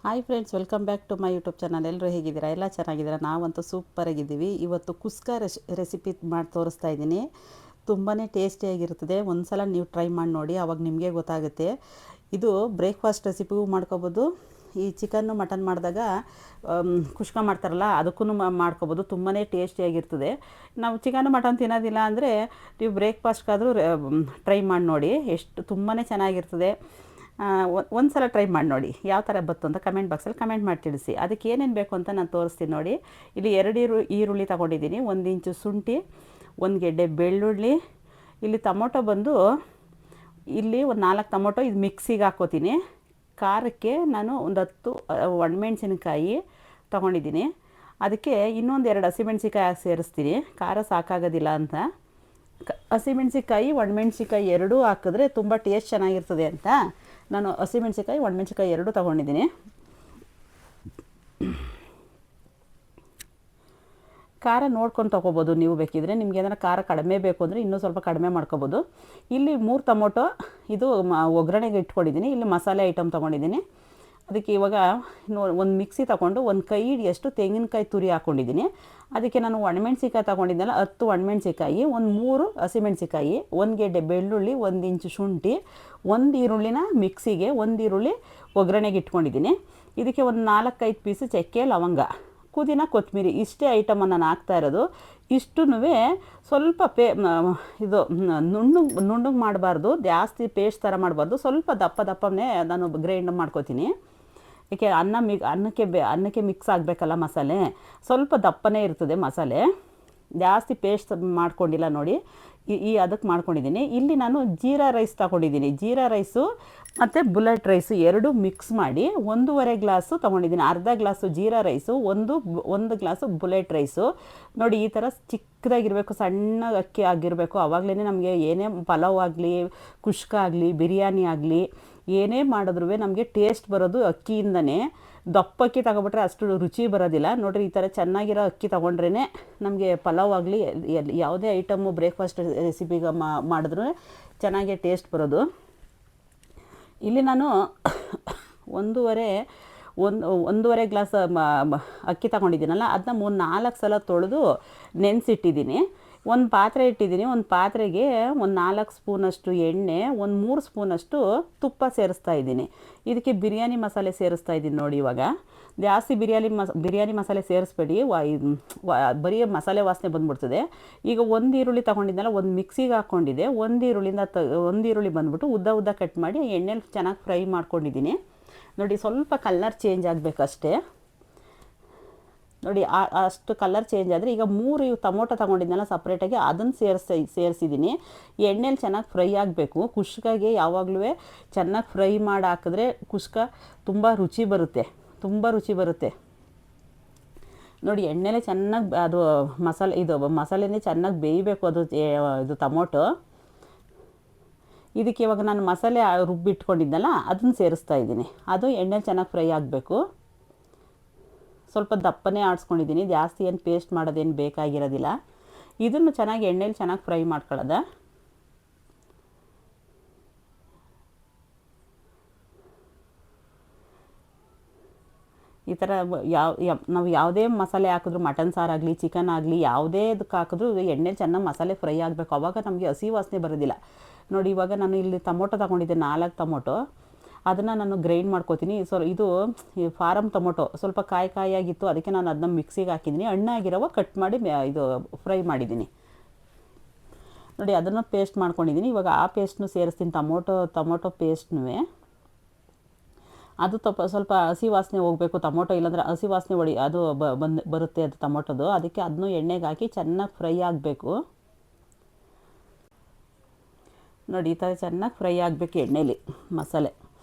Hi friends, welcome back to my YouTube channel. ಎಲ್ಲರೂ ಹೇಗಿದ್ದೀರಾ? ಎಲ್ಲ ಚೆನ್ನಾಗಿದ್ದೀರಾ? ನಾವಂತೂ ಸೂಪರಾಗಿದ್ದೀವಿ. ಇವತ್ತು ಕುಸ್ಕ ರೆಸಿಪಿ ಮಾಡಿ ತೋರಿಸ್ತಾ ಇದ್ದೀನಿ. ತುಂಬಾ ಟೇಸ್ಟಿಯಾಗಿರ್ತದೆ. ಒಂದು ಸಲ ನೀವು ಟ್ರೈ ಮಾಡಿ ನೋಡಿ, ಆವಾಗ ನಿಮಗೆ ಗೊತ್ತಾಗುತ್ತೆ. ಇದು ಬ್ರೇಕ್ಫಾಸ್ಟ್ ರೆಸಿಪಿಗೂ ಮಾಡ್ಕೋಬೋದು. ಈ ಚಿಕನ್ನು ಮಟನ್ ಮಾಡಿದಾಗ ಕುಷ್ಕ ಮಾಡ್ತಾರಲ್ಲ, ಅದಕ್ಕೂ ಮಾಡ್ಕೋಬೋದು. ತುಂಬಾ ಟೇಸ್ಟಿಯಾಗಿರ್ತದೆ. ನಾವು ಚಿಕನ್ ಮಟನ್ ತಿನ್ನೋದಿಲ್ಲ ಅಂದರೆ ನೀವು ಬ್ರೇಕ್ಫಾಸ್ಟ್ಗಾದರೂ ಟ್ರೈ ಮಾಡಿ ನೋಡಿ. ಎಷ್ಟು ತುಂಬಾ ಚೆನ್ನಾಗಿರ್ತದೆ. ಒಂದು ಸಲ ಟ್ರೈ ಮಾಡಿ ನೋಡಿ, ಯಾವ ಥರ ಬಂತು ಅಂತ ಕಮೆಂಟ್ ಬಾಕ್ಸಲ್ಲಿ ಕಮೆಂಟ್ ಮಾಡಿ ತಿಳಿಸಿ. ಅದಕ್ಕೆ ಏನೇನು ಬೇಕು ಅಂತ ನಾನು ತೋರಿಸ್ತೀನಿ ನೋಡಿ. ಇಲ್ಲಿ 2 ಈರುಳ್ಳಿ ತೊಗೊಂಡಿದ್ದೀನಿ, 1 ಇಂಚು ಶುಂಠಿ, 1 ಗೆಡ್ಡೆ ಬೆಳ್ಳುಳ್ಳಿ. ಇಲ್ಲಿ ಟೊಮೊಟೊ ಬಂದು ಇಲ್ಲಿ ಒಂದು 4 ಟೊಮೊಟೊ ಇದು ಮಿಕ್ಸಿಗೆ ಹಾಕ್ಕೋತೀನಿ. ಖಾರಕ್ಕೆ ನಾನು ಒಂದು 10 ಒಣಮೆಣ್ಸಿನ್ಕಾಯಿ ತೊಗೊಂಡಿದ್ದೀನಿ. ಅದಕ್ಕೆ ಇನ್ನೊಂದು 2 ಹಸಿಮೆಣ್ಸಿಕಾಯಿ ಸೇರಿಸ್ತೀನಿ, ಖಾರ ಸಾಕಾಗೋದಿಲ್ಲ ಅಂತ. ಹಸಿಮೆಣ್ಸಿಕಾಯಿ ಒಣಮೆಣ್ಸಿಕಾಯಿ ಎರಡೂ ಹಾಕಿದ್ರೆ ತುಂಬ ಟೇಸ್ಟ್ ಚೆನ್ನಾಗಿರ್ತದೆ ಅಂತ ನಾನು ಹಸಿಮೆಣ್ಸಿಕಾಯಿ ಒಣಮೆಣ್ಸಿಕಾಯಿ ಎರಡೂ ತೊಗೊಂಡಿದ್ದೀನಿ. ಖಾರ ನೋಡ್ಕೊಂಡು ತೊಗೋಬೋದು ನೀವು. ಬೇಕಿದ್ರೆ ನಿಮ್ಗೆ ಏನಾರ ಖಾರ ಕಡಿಮೆ ಬೇಕು ಅಂದರೆ ಇನ್ನೂ ಸ್ವಲ್ಪ ಕಡಿಮೆ ಮಾಡ್ಕೊಬೋದು. ಇಲ್ಲಿ 3 ಟೊಮೊಟೊ ಇದು ಒಗ್ಗರಣೆಗೆ ಇಟ್ಕೊಂಡಿದ್ದೀನಿ. ಇಲ್ಲಿ ಮಸಾಲೆ ಐಟಮ್ ತೊಗೊಂಡಿದ್ದೀನಿ. ಅದಕ್ಕೆ ಇವಾಗ ಒಂದು ಮಿಕ್ಸಿ ತೊಗೊಂಡು ಒಂದು ಕೈ ಹಿಡಿಯಷ್ಟು ತೆಂಗಿನಕಾಯಿ ತುರಿ ಹಾಕ್ಕೊಂಡಿದ್ದೀನಿ. ಅದಕ್ಕೆ ನಾನು ಒಣಮೆಣ್ಸಿಕಾಯಿ ತೊಗೊಂಡಿದ್ದೆನಲ್ಲ, 10 ಒಣಮೆಣ್ಸಿಕಾಯಿ, ಒಂದು 3 ಹಸಿಮೆಣ್ಸಿಕಾಯಿ, 1 ಗೆಡ್ಡೆ ಬೆಳ್ಳುಳ್ಳಿ, 1 ಇಂಚು ಶುಂಠಿ, 1 ಈರುಳ್ಳಿನ ಮಿಕ್ಸಿಗೆ, 1 ಈರುಳ್ಳಿ ಒಗ್ಗರಣೆಗೆ ಇಟ್ಕೊಂಡಿದ್ದೀನಿ. ಇದಕ್ಕೆ ಒಂದು 4-5 ಪೀಸು ಚಕ್ಕೆ, ಲವಂಗ, ಪುದೀನ, ಕೊತ್ತಂಬರಿ, ಇಷ್ಟೇ ಐಟಮನ್ನು ನಾನು ಹಾಕ್ತಾ ಇರೋದು. ಇಷ್ಟೂ ಸ್ವಲ್ಪ ಇದು ನುಣ್ಣಗೆ ಮಾಡಬಾರ್ದು, ಜಾಸ್ತಿ ಪೇಸ್ಟ್ ಥರ ಮಾಡಬಾರ್ದು. ಸ್ವಲ್ಪ ದಪ್ಪನೇ ನಾನು ಗ್ರೈಂಡ್ ಮಾಡ್ಕೋತೀನಿ. ಏಕೆ ಅನ್ನಕ್ಕೆ ಮಿಕ್ಸ್ ಆಗಬೇಕಲ್ಲ ಮಸಾಲೆ. ಸ್ವಲ್ಪ ದಪ್ಪನೇ ಇರ್ತದೆ ಮಸಾಲೆ, ಜಾಸ್ತಿ ಪೇಸ್ಟ್ ಮಾಡ್ಕೊಂಡಿಲ್ಲ ನೋಡಿ. ಅದಕ್ಕೆ ಮಾಡ್ಕೊಂಡಿದ್ದೀನಿ. ಇಲ್ಲಿ ನಾನು ಜೀರಾ ರೈಸ್ ತೊಗೊಂಡಿದ್ದೀನಿ. ಜೀರಾ ರೈಸು ಮತ್ತು ಬುಲೆಟ್ ರೈಸು ಎರಡೂ ಮಿಕ್ಸ್ ಮಾಡಿ 1.5 ಗ್ಲಾಸು ತೊಗೊಂಡಿದ್ದೀನಿ. ಅರ್ಧ ಗ್ಲಾಸು ಜೀರಾ ರೈಸು, ಒಂದು ಗ್ಲಾಸು ಬುಲೆಟ್ ರೈಸು. ನೋಡಿ, ಈ ಥರ ಚಿಕ್ಕದಾಗಿರಬೇಕು, ಸಣ್ಣ ಅಕ್ಕಿ ಆಗಿರಬೇಕು. ಆವಾಗಲೇ ನಮಗೆ ಏನೇ ಪಲಾವ್ ಆಗಲಿ, ಕುಷ್ಕ ಆಗಲಿ, ಬಿರಿಯಾನಿ ಆಗಲಿ, ಏನೇ ಮಾಡಿದ್ರೂ ನಮಗೆ ಟೇಸ್ಟ್ ಬರೋದು ಅಕ್ಕಿಯಿಂದನೇ. ದಪ್ಪ ಅಕ್ಕಿ ತಗೊಬಿಟ್ರೆ ಅಷ್ಟು ರುಚಿ ಬರೋದಿಲ್ಲ. ನೋಡಿರಿ, ಈ ಥರ ಚೆನ್ನಾಗಿರೋ ಅಕ್ಕಿ ತೊಗೊಂಡ್ರೇ ನಮಗೆ ಪಲಾವ್ ಆಗಲಿ, ಯಾವುದೇ ಐಟಮು ಬ್ರೇಕ್ಫಾಸ್ಟ್ ರೆಸಿಪಿಗೆ ಮಾಡಿದ್ರೂ ಚೆನ್ನಾಗೇ ಟೇಸ್ಟ್ ಬರೋದು. ಇಲ್ಲಿ ನಾನು ಒಂದೂವರೆ ಗ್ಲಾಸ್ ಅಕ್ಕಿ ತೊಗೊಂಡಿದ್ದೀನಲ್ಲ, ಅದನ್ನ 3-4 ಸಲ ತೊಳೆದು ನೆನೆಸಿಟ್ಟಿದ್ದೀನಿ. ಒಂದು ಪಾತ್ರೆ ಇಟ್ಟಿದ್ದೀನಿ. ಒಂದು ಪಾತ್ರೆಗೆ ಒಂದು 4 ಸ್ಪೂನಷ್ಟು ಎಣ್ಣೆ, ಒಂದು 3 ಸ್ಪೂನಷ್ಟು ತುಪ್ಪ ಸೇರಿಸ್ತಾ ಇದ್ದೀನಿ. ಇದಕ್ಕೆ ಬಿರಿಯಾನಿ ಮಸಾಲೆ ಸೇರಿಸ್ತಾ ಇದ್ದೀನಿ ನೋಡಿ. ಇವಾಗ ಜಾಸ್ತಿ ಬಿರಿಯಾನಿ ಮಸಾಲೆ ಸೇರಿಸ್ಬೇಡಿ, ಬರೀ ಮಸಾಲೆ ವಾಸನೆ ಬಂದ್ಬಿಡ್ತದೆ. ಈಗ 1 ಈರುಳ್ಳಿ ತೊಗೊಂಡಿದ್ದೆನಲ್ಲ, ಒಂದು ಮಿಕ್ಸಿಗೆ ಹಾಕ್ಕೊಂಡಿದ್ದೆ. 1 ಈರುಳ್ಳಿ ಬಂದ್ಬಿಟ್ಟು ಉದ್ದ ಕಟ್ ಮಾಡಿ ಎಣ್ಣೆಲಿ ಚೆನ್ನಾಗಿ ಫ್ರೈ ಮಾಡ್ಕೊಂಡಿದ್ದೀನಿ. ನೋಡಿ, ಸ್ವಲ್ಪ ಕಲರ್ ಚೇಂಜ್ ಆಗಬೇಕಷ್ಟೇ. ನೋಡಿ, ಅಷ್ಟು ಕಲರ್ ಚೇಂಜ್ ಆದರೆ ಈಗ 3 ಟೊಮೊಟೊ ತೊಗೊಂಡಿದ್ದೆನಲ್ಲ ಸಪ್ರೇಟಾಗಿ, ಅದನ್ನು ಸೇರಿಸಿದ್ದೀನಿ. ಎಣ್ಣೆಲಿ ಚೆನ್ನಾಗಿ ಫ್ರೈ ಆಗಬೇಕು. ಕುಷ್ಕಾಗೆ ಯಾವಾಗಲೂ ಚೆನ್ನಾಗಿ ಫ್ರೈ ಮಾಡಿ ಹಾಕಿದ್ರೆ ಕುಷ್ಕ ತುಂಬ ರುಚಿ ಬರುತ್ತೆ. ನೋಡಿ, ಎಣ್ಣೆಲೆ ಚೆನ್ನಾಗಿ ಅದು ಮಸಾಲೆನೇ ಚೆನ್ನಾಗಿ ಬೇಯಬೇಕು. ಇದು ಟೊಮೊಟೊ. ಇದಕ್ಕೆ ಇವಾಗ ನಾನು ಮಸಾಲೆ ರುಬ್ಬಿಟ್ಕೊಂಡಿದ್ದೆನಲ್ಲ, ಅದನ್ನು ಸೇರಿಸ್ತಾ ಇದ್ದೀನಿ. ಅದು ಎಣ್ಣೆಲಿ ಚೆನ್ನಾಗಿ ಫ್ರೈ ಆಗಬೇಕು. ಸ್ವಲ್ಪ ದಪ್ಪನೇ ಆಡಿಸ್ಕೊಂಡಿದ್ದೀನಿ, ಜಾಸ್ತಿ ಏನು ಪೇಸ್ಟ್ ಮಾಡೋದೇನು ಬೇಕಾಗಿರೋದಿಲ್ಲ. ಇದನ್ನು ಚೆನ್ನಾಗಿ ಎಣ್ಣೆಲಿ ಚೆನ್ನಾಗಿ ಫ್ರೈ ಮಾಡ್ಕೊಳ್ಳೋದ. ಈ ಥರ ನಾವು ಯಾವುದೇ ಮಸಾಲೆ ಹಾಕಿದ್ರು, ಮಟನ್ ಸಾರಾಗಲಿ, ಚಿಕನ್ ಆಗಲಿ, ಯಾವುದೇದಕ್ಕೆ ಹಾಕಿದ್ರು ಎಣ್ಣೆ ಚೆನ್ನಾಗಿ ಮಸಾಲೆ ಫ್ರೈ ಆಗಬೇಕು. ಆವಾಗ ನಮಗೆ ಹಸಿ ವಾಸನೆ ಬರೋದಿಲ್ಲ. ನೋಡಿ, ಇವಾಗ ನಾನು ಇಲ್ಲಿ ಟೊಮೊಟೊ ತೊಗೊಂಡಿದ್ದೆ, 4 ಟೊಮೊಟೊ. ಅದನ್ನು ನಾನು ಗ್ರೈಂಡ್ ಮಾಡ್ಕೋತೀನಿ. ಇದು ಫಾರಮ್ ಟೊಮೊಟೊ ಸ್ವಲ್ಪ ಕಾಯಿಯಾಗಿತ್ತು, ಅದಕ್ಕೆ ನಾನು ಅದನ್ನ ಮಿಕ್ಸಿಗೆ ಹಾಕಿದ್ದೀನಿ. ಹಣ್ಣಾಗಿರೋವ ಕಟ್ ಮಾಡಿ ಇದು ಫ್ರೈ ಮಾಡಿದ್ದೀನಿ. ನೋಡಿ, ಅದನ್ನು ಪೇಸ್ಟ್ ಮಾಡ್ಕೊಂಡಿದ್ದೀನಿ. ಇವಾಗ ಆ ಪೇಸ್ಟ್ನು ಸೇರಿಸ್ತೀನಿ, ಟೊಮೊಟೊ ಪೇಸ್ಟ್ನೂ. ಅದು ಸ್ವಲ್ಪ ಹಸಿ ವಾಸನೆ ಹೋಗಬೇಕು ಟೊಮೊಟೊ, ಇಲ್ಲಾಂದರೆ ಹಸಿ ವಾಸನೆ ಅದು ಬರುತ್ತೆ ಅದು ಟೊಮೊಟೊದು. ಅದಕ್ಕೆ ಅದನ್ನು ಎಣ್ಣೆಗೆ ಹಾಕಿ ಚೆನ್ನಾಗಿ ಫ್ರೈ ಆಗಬೇಕು. ನೋಡಿ, ಈ ಥರ ಚೆನ್ನಾಗಿ ಫ್ರೈ ಆಗಬೇಕು ಎಣ್ಣೆಲಿ ಮಸಾಲೆ,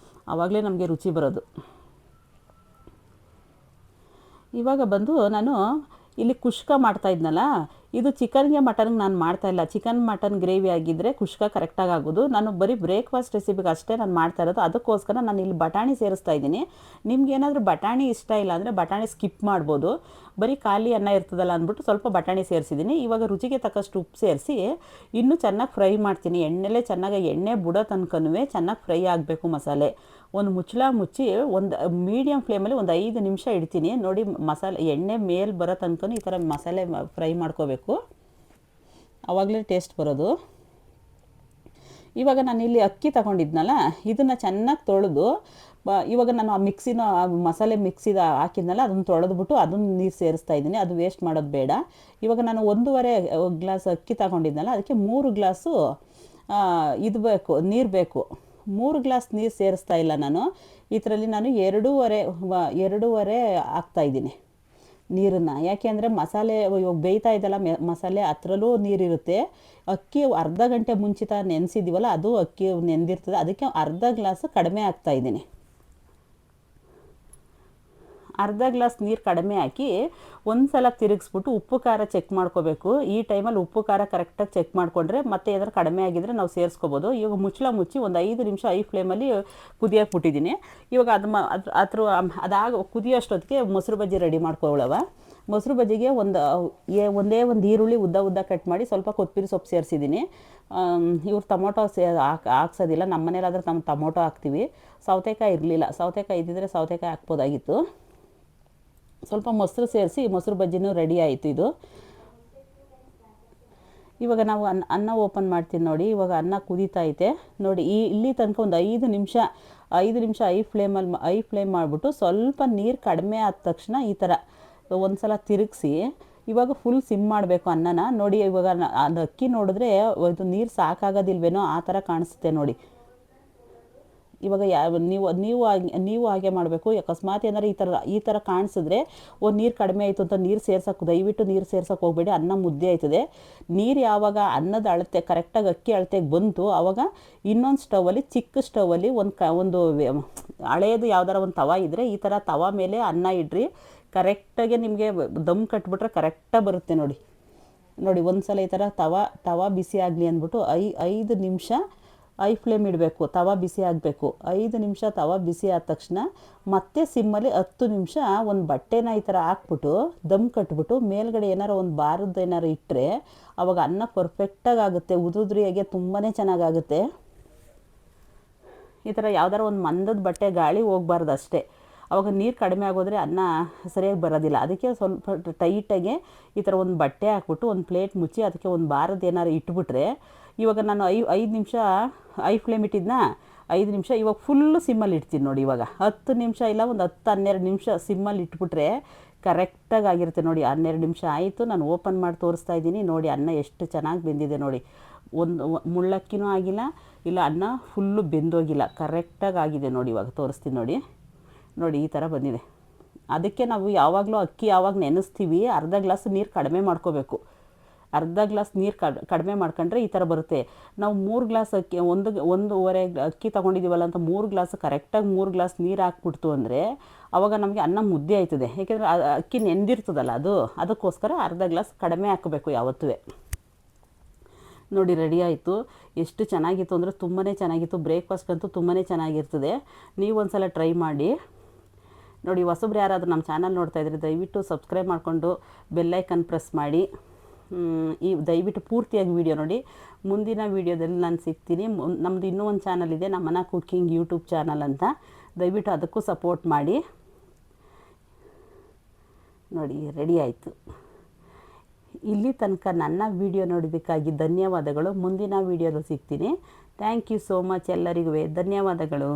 ಆವಾಗಲೇ ನಮಗೆ ರುಚಿ ಬರೋದು. ಇವಾಗ ಬಂದು ನಾನು ಇಲ್ಲಿ ಕುಷ್ಕ ಮಾಡ್ತಾ ಇದ್ನಲ್ಲ, ಇದು ಚಿಕನ್ಗೆ ಮಟನ್ಗೆ ನಾನು ಮಾಡ್ತಾಯಿಲ್ಲ. ಚಿಕನ್ ಮಟನ್ ಗ್ರೇವಿ ಆಗಿದ್ದರೆ ಕುಷ್ಕ ಕರೆಕ್ಟಾಗಿ ಆಗೋದು. ನಾನು ಬರೀ ಬ್ರೇಕ್ಫಾಸ್ಟ್ ರೆಸಿಪಿಗೆ ಅಷ್ಟೇ ನಾನು ಮಾಡ್ತಾ ಇರೋದು. ಅದಕ್ಕೋಸ್ಕರ ನಾನು ಇಲ್ಲಿ ಬಟಾಣಿ ಸೇರಿಸ್ತಾ ಇದ್ದೀನಿ. ನಿಮ್ಗೇನಾದರೂ ಬಟಾಣಿ ಇಷ್ಟ ಇಲ್ಲ ಅಂದರೆ ಬಟಾಣಿ ಸ್ಕಿಪ್ ಮಾಡ್ಬೋದು. ಬರೀ ಖಾಲಿ ಅನ್ನ ಇರ್ತದಲ್ಲ ಅಂದ್ಬಿಟ್ಟು ಸ್ವಲ್ಪ ಬಟಾಣಿ ಸೇರಿಸಿದ್ದೀನಿ. ಇವಾಗ ರುಚಿಗೆ ತಕ್ಕಷ್ಟು ಉಪ್ಪು ಸೇರಿಸಿ ಇನ್ನೂ ಚೆನ್ನಾಗಿ ಫ್ರೈ ಮಾಡ್ತೀನಿ. ಎಣ್ಣೆ ಬಿಡೋ ತನಕನೂ ಚೆನ್ನಾಗಿ ಫ್ರೈ ಆಗಬೇಕು ಮಸಾಲೆ. ಒಂದು ಮುಚ್ಚಳ ಮುಚ್ಚಿ ಒಂದು ಮೀಡಿಯಮ್ ಫ್ಲೇಮಲ್ಲಿ ಒಂದು 5 ನಿಮಿಷ ಇಡ್ತೀನಿ ನೋಡಿ. ಮಸಾಲೆ ಎಣ್ಣೆ ಮೇಲೆ ಬರೋ ತನಕ ಈ ಥರ ಮಸಾಲೆ ಫ್ರೈ ಮಾಡ್ಕೋಬೇಕು, ಆವಾಗಲೇ ಟೇಸ್ಟ್ ಬರೋದು. ಇವಾಗ ನಾನು ಇಲ್ಲಿ ಅಕ್ಕಿ ತಗೊಂಡಿದ್ನಲ್ಲ, ಇದನ್ನು ಚೆನ್ನಾಗಿ ತೊಳೆದು ಇವಾಗ ನಾನು ಆ ಮಿಕ್ಸಿನ ಮಸಾಲೆ ಮಿಕ್ಸಿದ ಹಾಕಿದ್ನಲ್ಲ ಅದನ್ನು ತೊಳೆದ್ಬಿಟ್ಟು ಅದನ್ನು ನೀರು ಸೇರಿಸ್ತಾ ಇದ್ದೀನಿ. ಅದು ವೇಸ್ಟ್ ಮಾಡೋದು ಬೇಡ. ಇವಾಗ ನಾನು 1.5 ಗ್ಲಾಸ್ ಅಕ್ಕಿ ತಗೊಂಡಿದ್ನಲ್ಲ, ಅದಕ್ಕೆ 3 ಗ್ಲಾಸು ಇದು ಬೇಕು, ನೀರು ಬೇಕು. 3 ಗ್ಲಾಸ್ ನೀರು ಸೇರಿಸ್ತಾ ಇಲ್ಲ ನಾನು. ಇದರಲ್ಲಿ ನಾನು 2.5 ಹಾಕ್ತಾಯಿದ್ದೀನಿ ನೀರನ್ನು. ಯಾಕೆ ಅಂದರೆ ಮಸಾಲೆ ಇವಾಗ ಬೇಯ್ತಾ ಇದ್ದಲ್ಲ ಮಸಾಲೆ, ಅದರಲ್ಲೂ ನೀರಿರುತ್ತೆ. ಅಕ್ಕಿ ಅರ್ಧ ಗಂಟೆ ಮುಂಚಿತ ನೆನೆಸಿದ್ದೀವಲ್ಲ, ಅದು ಅಕ್ಕಿ ನೆಂದಿರ್ತದೆ. ಅದಕ್ಕೆ ಅರ್ಧ ಗ್ಲಾಸ್ ಕಡಿಮೆ ಹಾಕ್ತಾಯಿದ್ದೀನಿ. ಅರ್ಧ ಗ್ಲಾಸ್ ನೀರು ಕಡಿಮೆ ಹಾಕಿ ಒಂದು ಸಲ ತಿರುಗಿಸ್ಬಿಟ್ಟು ಉಪ್ಪು ಖಾರ ಚೆಕ್ ಮಾಡ್ಕೋಬೇಕು. ಈ ಟೈಮಲ್ಲಿ ಉಪ್ಪು ಖಾರ ಕರೆಕ್ಟಾಗಿ ಚೆಕ್ ಮಾಡಿಕೊಂಡ್ರೆ ಮತ್ತೆ ಏನಾದ್ರು ಕಡಿಮೆ ಆಗಿದ್ದರೆ ನಾವು ಸೇರಿಸ್ಕೋಬೋದು. ಇವಾಗ ಮುಚ್ಚಳ ಮುಚ್ಚಿ ಒಂದು 5 ನಿಮಿಷ ಐ ಫ್ಲೇಮಲ್ಲಿ ಕುದಿಯೋಕೆ ಬಿಟ್ಟಿದ್ದೀನಿ. ಇವಾಗ ಅದಾಗ ಕುದಿಯೋಷ್ಟೊತ್ತಿಗೆ ಮೊಸರು ಬಜ್ಜಿ ರೆಡಿ ಮಾಡ್ಕೊಳ್ಳವ. ಮೊಸರು ಬಜ್ಜಿಗೆ ಒಂದೇ ಒಂದು ಈರುಳ್ಳಿ ಉದ್ದ ಕಟ್ ಮಾಡಿ ಸ್ವಲ್ಪ ಕೊತ್ತಂಬರಿ ಸೊಪ್ಪು ಸೇರಿಸಿದ್ದೀನಿ. ಇವ್ರು ಟೊಮೊಟೊ ಹಾಕ್ಸೋದಿಲ್ಲ, ನಮ್ಮ ಮನೇಲಾದ್ರೆ ಟೊಮೊಟೊ ಹಾಕ್ತೀವಿ. ಸೌತೆಕಾಯಿ ಇರಲಿಲ್ಲ, ಸೌತೆಕಾಯಿ ಇದ್ದಿದ್ರೆ ಸೌತೆಕಾಯಿ ಹಾಕ್ಬೋದಾಗಿತ್ತು. ಸ್ವಲ್ಪ ಮೊಸರು ಸೇರಿಸಿ ಮೊಸರು ಬಜ್ಜಿನೂ ರೆಡಿ ಆಯಿತು ಇದು. ಇವಾಗ ನಾವು ಅನ್ನ ಓಪನ್ ಮಾಡ್ತೀನಿ ನೋಡಿ. ಇವಾಗ ಅನ್ನ ಕುದೀತಾ ಐತೆ ನೋಡಿ. ಇಲ್ಲಿ ತನಕ ಒಂದು 5 ನಿಮಿಷ ಐ ಫ್ಲೇಮ್ ಮಾಡಿಬಿಟ್ಟು ಸ್ವಲ್ಪ ನೀರು ಕಡಿಮೆ ಆದ ತಕ್ಷಣ ಈ ಥರ ಒಂದು ಸಲ ತಿರುಗಿಸಿ ಇವಾಗ ಫುಲ್ ಸಿಮ್ ಮಾಡಬೇಕು ಅನ್ನನ ನೋಡಿ. ಇವಾಗ ಅದು ಅಕ್ಕಿ ನೋಡಿದ್ರೆ ಇದು ನೀರು ಸಾಕಾಗೋದಿಲ್ವೇನೋ ಆ ಥರ ಕಾಣಿಸುತ್ತೆ ನೋಡಿ. ಇವಾಗ ನೀವು ಹಾಗೆ ಮಾಡಬೇಕು. ಅಕಸ್ಮಾತ್ ಏನಾರು ಈ ಥರ ಕಾಣಿಸಿದ್ರೆ ನೀರು ಕಡಿಮೆ ಆಯಿತು ಅಂತ ದಯವಿಟ್ಟು ನೀರು ಸೇರ್ಸೋಕೆ ಹೋಗಬೇಡಿ. ಅನ್ನ ಮುದ್ದೆ ಆಯ್ತದೆ. ನೀರು ಯಾವಾಗ ಅನ್ನದ ಅಳತೆ ಕರೆಕ್ಟಾಗಿ ಅಕ್ಕಿ ಅಳತೆಗೆ ಬಂತು ಆವಾಗ ಇನ್ನೊಂದು ಸ್ಟವಲ್ಲಿ, ಚಿಕ್ಕ ಸ್ಟವಲ್ಲಿ ಒಂದು ಹಳೇದು ಯಾವ್ದಾರ ಒಂದು ತವ ಇದ್ದರೆ ಈ ಥರ ತವ ಮೇಲೆ ಅನ್ನ ಇಡ್ರಿ. ಕರೆಕ್ಟಾಗಿ ನಿಮಗೆ ದಮ್ ಕಟ್ಬಿಟ್ರೆ ಕರೆಕ್ಟಾಗಿ ಬರುತ್ತೆ ನೋಡಿ. ಒಂದು ಸಲ ಈ ಥರ ತವ ಬಿಸಿ ಆಗಲಿ ಅಂದ್ಬಿಟ್ಟು 5 ನಿಮಿಷ ಐ ಫ್ಲೇಮ್ ಇಡಬೇಕು. ತವ ಬಿಸಿ ಆಗಬೇಕು. 5 ನಿಮಿಷ ತವ ಬಿಸಿ ಆದ ತಕ್ಷಣ ಮತ್ತೆ ಸಿಮ್ಮಲ್ಲಿ 10 ನಿಮಿಷ ಒಂದು ಬಟ್ಟೆನ ಈ ಥರ ಹಾಕ್ಬಿಟ್ಟು ದಮ್ ಕಟ್ಬಿಟ್ಟು ಮೇಲ್ಗಡೆ ಏನಾರು ಒಂದು ಬಾರದ್ದು ಏನಾರು ಇಟ್ಟರೆ ಆವಾಗ ಅನ್ನ ಪರ್ಫೆಕ್ಟಾಗಿ ಆಗುತ್ತೆ. ಉದುರಿಯಾಗೆ ತುಂಬಾ ಚೆನ್ನಾಗಾಗುತ್ತೆ. ಈ ಥರ ಯಾವ್ದಾರು ಒಂದು ಮಂದದ ಬಟ್ಟೆ ಗಾಳಿ ಹೋಗ್ಬಾರ್ದು ಅಷ್ಟೇ. ಆವಾಗ ನೀರು ಕಡಿಮೆ ಆಗೋದ್ರೆ ಅನ್ನ ಸರಿಯಾಗಿ ಬರೋದಿಲ್ಲ. ಅದಕ್ಕೆ ಸ್ವಲ್ಪ ಟೈಟಾಗೆ ಈ ಥರ ಒಂದು ಬಟ್ಟೆ ಹಾಕ್ಬಿಟ್ಟು ಒಂದು ಪ್ಲೇಟ್ ಮುಚ್ಚಿ ಅದಕ್ಕೆ ಒಂದು ಬಾರದ್ದು ಏನಾರು ಇಟ್ಬಿಟ್ರೆ, ಇವಾಗ ನಾನು 5 ನಿಮಿಷ ಐ ಫ್ಲೇಮ್ ಇಟ್ಟಿದ್ನ 5 ನಿಮಿಷ ಇವಾಗ ಫುಲ್ಲು ಸಿಮ್ಮಲ್ಲಿ ಇಡ್ತೀನಿ ನೋಡಿ. ಇವಾಗ 10 ನಿಮಿಷ ಇಲ್ಲ ಒಂದು 10-12 ನಿಮಿಷ ಸಿಮ್ಮಲ್ಲಿ ಇಟ್ಬಿಟ್ರೆ ಕರೆಕ್ಟಾಗಿ ಆಗಿರುತ್ತೆ ನೋಡಿ. 12 ನಿಮಿಷ ಆಯಿತು. ನಾನು ಓಪನ್ ಮಾಡಿ ತೋರಿಸ್ತಾ ಇದ್ದೀನಿ ನೋಡಿ. ಅನ್ನ ಎಷ್ಟು ಚೆನ್ನಾಗಿ ಬೆಂದಿದೆ ನೋಡಿ. ಒಂದು ಮುಳ್ಳಕ್ಕಿನೂ ಆಗಿಲ್ಲ, ಇಲ್ಲ ಅನ್ನ ಫುಲ್ಲು ಬೆಂದೋಗಿಲ್ಲ, ಕರೆಕ್ಟಾಗಿ ಆಗಿದೆ ನೋಡಿ. ಇವಾಗ ತೋರಿಸ್ತೀನಿ ನೋಡಿ ಈ ಥರ ಬಂದಿದೆ. ಅದಕ್ಕೆ ನಾವು ಯಾವಾಗಲೂ ಅಕ್ಕಿ ಯಾವಾಗ ನೆನೆಸ್ತೀವಿ ಅರ್ಧ ಗ್ಲಾಸ್ ನೀರು ಕಡಿಮೆ ಮಾಡ್ಕೋಬೇಕು. ಅರ್ಧ ಗ್ಲಾಸ್ ನೀರು ಕಡಿಮೆ ಮಾಡ್ಕೊಂಡ್ರೆ ಈ ಥರ ಬರುತ್ತೆ. ನಾವು 3 ಗ್ಲಾಸ್ ಅಕ್ಕಿ ಒಂದೂವರೆ ಅಕ್ಕಿ ತೊಗೊಂಡಿದ್ದೀವಲ್ಲ ಅಂತ 3 ಗ್ಲಾಸ್ ಕರೆಕ್ಟಾಗಿ 3 ಗ್ಲಾಸ್ ನೀರು ಹಾಕ್ಬಿಡ್ತು ಅಂದರೆ ಆವಾಗ ನಮಗೆ ಅನ್ನ ಮುದ್ದೆ ಆಯ್ತದೆ. ಏಕೆಂದರೆ ಅಕ್ಕಿ ನೆಂದಿರ್ತದಲ್ಲ ಅದಕ್ಕೋಸ್ಕರ ಅರ್ಧ ಗ್ಲಾಸ್ ಕಡಿಮೆ ಹಾಕಬೇಕು ಯಾವತ್ತೂ. ನೋಡಿ ರೆಡಿ ಆಯಿತು. ಎಷ್ಟು ಚೆನ್ನಾಗಿತ್ತು ಅಂದರೆ ತುಂಬಾ ಚೆನ್ನಾಗಿತ್ತು. ಬ್ರೇಕ್ಫಾಸ್ಟ್ಗಂತೂ ತುಂಬಾ ಚೆನ್ನಾಗಿರ್ತದೆ. ನೀವು ಒಂದು ಸಲ ಟ್ರೈ ಮಾಡಿ ನೋಡಿ. ಹೊಸಬ್ರು ಯಾರಾದರೂ ನಮ್ಮ ಚಾನಲ್ ನೋಡ್ತಾಯಿದ್ರೆ ದಯವಿಟ್ಟು ಸಬ್ಸ್ಕ್ರೈಬ್ ಮಾಡಿಕೊಂಡು ಬೆಲ್ಲೈಕನ್ ಪ್ರೆಸ್ ಮಾಡಿ. ದಯವಿಟ್ಟು ಪೂರ್ತಿಯಾಗಿ ವಿಡಿಯೋ ನೋಡಿ. ಮುಂದಿನ ವೀಡಿಯೋದಲ್ಲಿ ನಾನು ಸಿಗ್ತೀನಿ. ನಮ್ಮದು ಇನ್ನೂ ಒಂದು ಚಾನಲ್ ಇದೆ, ನಮ್ಮನ ಕುಕ್ಕಿಂಗ್ ಯೂಟ್ಯೂಬ್ ಚಾನಲ್ ಅಂತ. ದಯವಿಟ್ಟು ಅದಕ್ಕೂ ಸಪೋರ್ಟ್ ಮಾಡಿ. ನೋಡಿ ರೆಡಿ ಆಯಿತು. ಇಲ್ಲಿ ತನಕ ನನ್ನ ವಿಡಿಯೋ ನೋಡೋದಕ್ಕಾಗಿ ಧನ್ಯವಾದಗಳು. ಮುಂದಿನ ವೀಡಿಯೋದಲ್ಲಿ ಸಿಗ್ತೀನಿ. Thank you so much. ಎಲ್ಲರಿಗೂ ಧನ್ಯವಾದಗಳು.